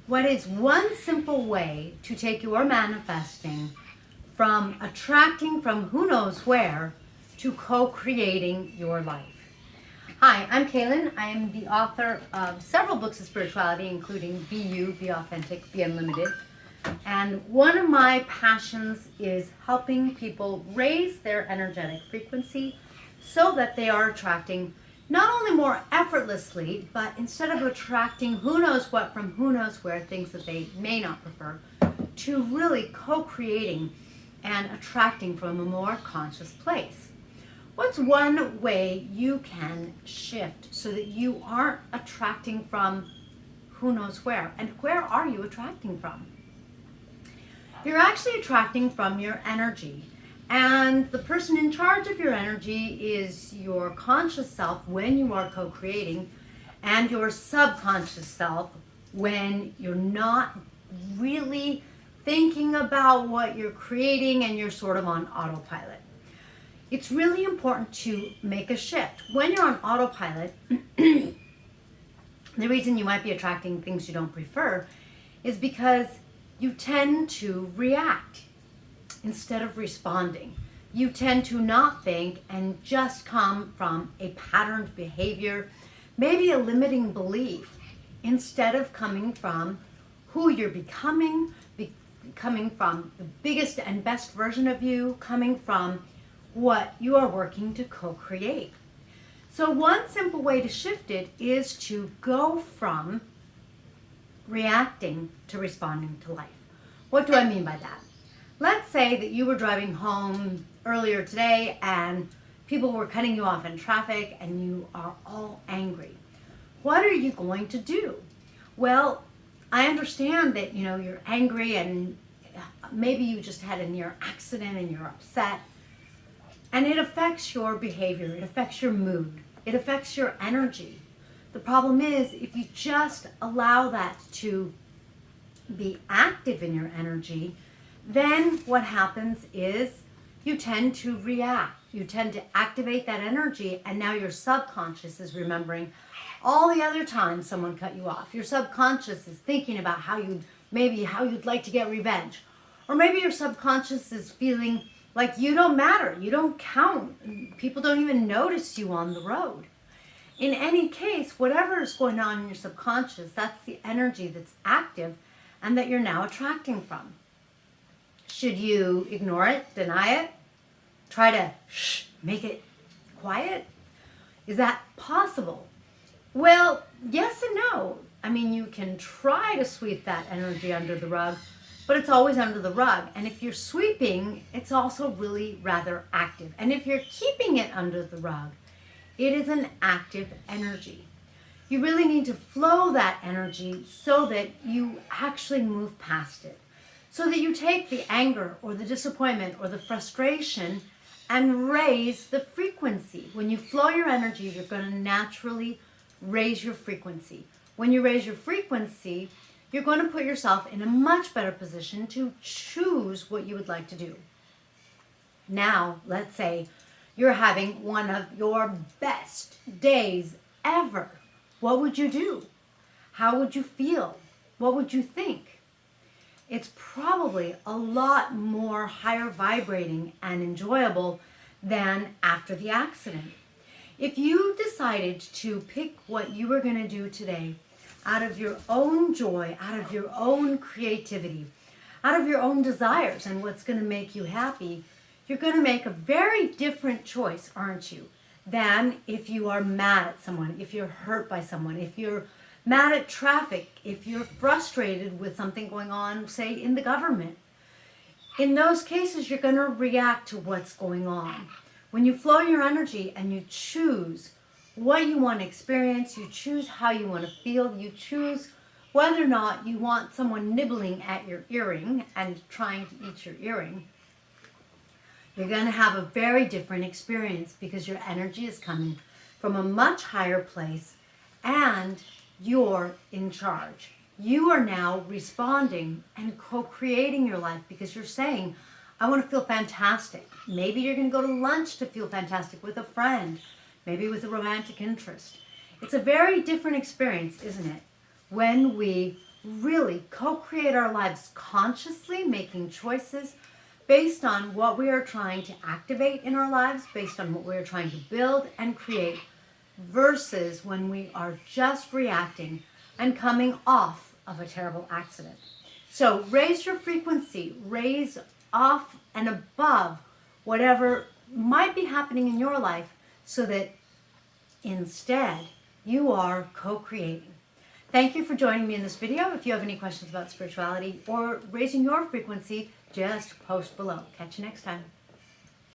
What is one simple way to take your manifesting from attracting from who knows where to co-creating your life? Hi, I'm Kaylin. I am the author of several books of spirituality, including Be You, Be Authentic, Be Unlimited. And one of my passions is helping people raise their energetic frequency so that they are attracting not only more effortlessly, but instead of attracting who knows what from who knows where, things that they may not prefer, to really co-creating and attracting from a more conscious place. What's one way you can shift so that you aren't attracting from who knows where? And where are you attracting from? You're actually attracting from your energy. And the person in charge of your energy is your conscious self when you are co-creating, and your subconscious self when you're not really thinking about what you're creating and you're sort of on autopilot. It's really important to make a shift. When you're on autopilot, the reason you might be attracting things you don't prefer is because you tend to react instead of responding. You tend to not think and just come from a patterned behavior, maybe a limiting belief, instead of coming from who you're becoming, coming from the biggest and best version of you, coming from what you are working to co-create. So one simple way to shift it is to go from reacting to responding to life. What do I mean by that? Let's say that you were driving home earlier today and people were cutting you off in traffic and you are all angry. What are you going to do? Well, I understand that, you're angry and maybe you just had a near accident and you're upset. And it affects your behavior, it affects your mood, it affects your energy. The problem is if you just allow that to be active in your energy, then what happens is you tend to react. You tend to activate that energy, and now your subconscious is remembering all the other times someone cut you off. Your subconscious is thinking about how you'd like to get revenge. Or maybe your subconscious is feeling like you don't matter, you don't count, people don't even notice you on the road. In any case, whatever is going on in your subconscious, that's the energy that's active and that you're now attracting from. Should you ignore it, deny it, try to make it quiet? Is that possible? Well, yes and no. I mean, you can try to sweep that energy under the rug, but it's always under the rug. And if you're sweeping, it's also really rather active. And if you're keeping it under the rug, it is an active energy. You really need to flow that energy so that you actually move past it. So that you take the anger or the disappointment or the frustration and raise the frequency. When you flow your energy, you're going to naturally raise your frequency. When you raise your frequency, you're going to put yourself in a much better position to choose what you would like to do. Now, let's say you're having one of your best days ever. What would you do? How would you feel? What would you think? It's probably a lot more higher vibrating and enjoyable than after the accident. If you decided to pick what you were going to do today out of your own joy, out of your own creativity, out of your own desires and what's going to make you happy, you're going to make a very different choice, aren't you, than if you are mad at someone, if you're hurt by someone, if you're mad at traffic, if you're frustrated with something going on, say, in the government. In those cases, you're going to react to what's going on. When you flow your energy and you choose what you want to experience, you choose how you want to feel, you choose whether or not you want someone nibbling at your earring and trying to eat your earring, you're going to have a very different experience because your energy is coming from a much higher place and you're in charge. You are now responding and co-creating your life because you're saying, I want to feel fantastic. Maybe you're going to go to lunch to feel fantastic with a friend, maybe with a romantic interest. It's a very different experience, isn't it? When we really co-create our lives consciously, making choices based on what we are trying to activate in our lives, based on what we're trying to build and create, versus when we are just reacting and coming off of a terrible accident. So raise your frequency, raise off and above whatever might be happening in your life so that instead you are co-creating. Thank you for joining me in this video. If you have any questions about spirituality or raising your frequency, just post below. Catch you next time.